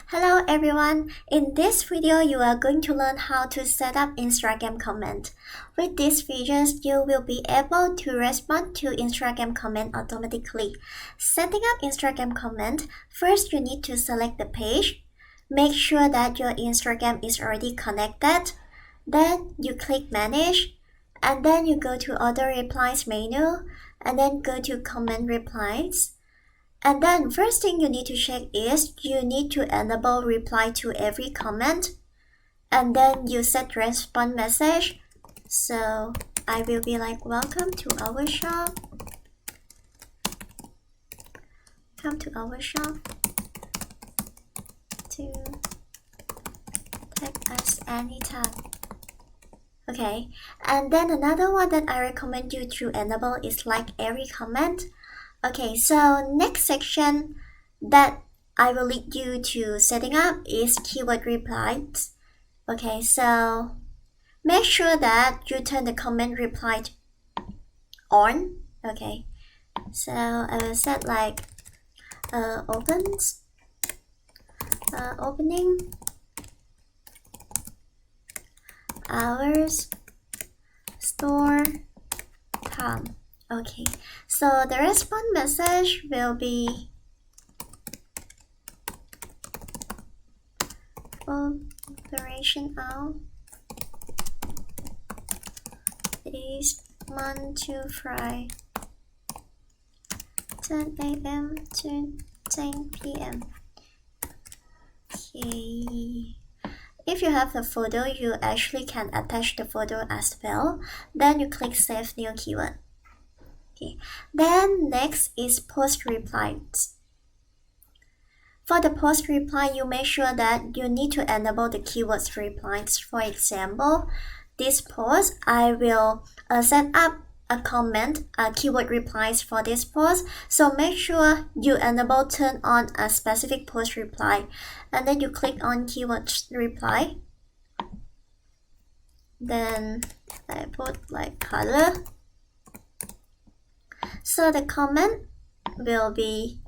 Hello everyone, in this video you are going to learn how to set up Instagram comment. With these features, you will be able to respond to Instagram comment automatically. Setting up Instagram comment, first you need to select the page. Make sure that your Instagram is already connected. Then you click manage, and then you go to auto replies menu, and then go to comment replies. And then first thing you need to check is you need to enable reply to every comment. And then you set response message. So I will be like, welcome to our shop. Come to our shop to tag us anytime. Okay, and then another one that I recommend you to enable is like every comment. Okay, so next section that I will lead you to setting up is keyword replies. Okay, so make sure that you turn the comment reply on. Okay, so I will set like opening hours, store time. Okay, so the response message will be operation hour is Monday to Friday, 10 a.m. to 10 p.m. Okay. If you have the photo, you actually can attach the photo as well. Then you click Save New Keyword. Okay. Then next is post replies. For the post reply, you make sure that you need to enable the keywords replies. For example, this post, I will set up a comment, keyword replies for this post. So make sure you enable turn on a specific post reply. And then you click on keyword reply. Then I put like color. So the comment will be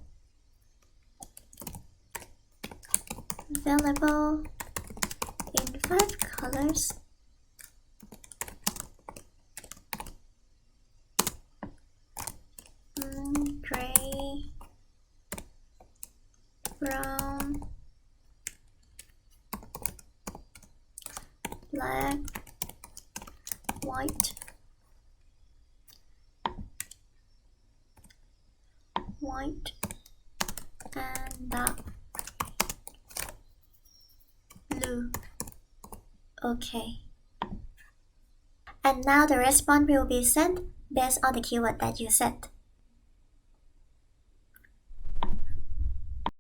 available in 5 colors. Gray, brown, black, white, and dark blue. Okay. And now the response will be sent based on the keyword that you set.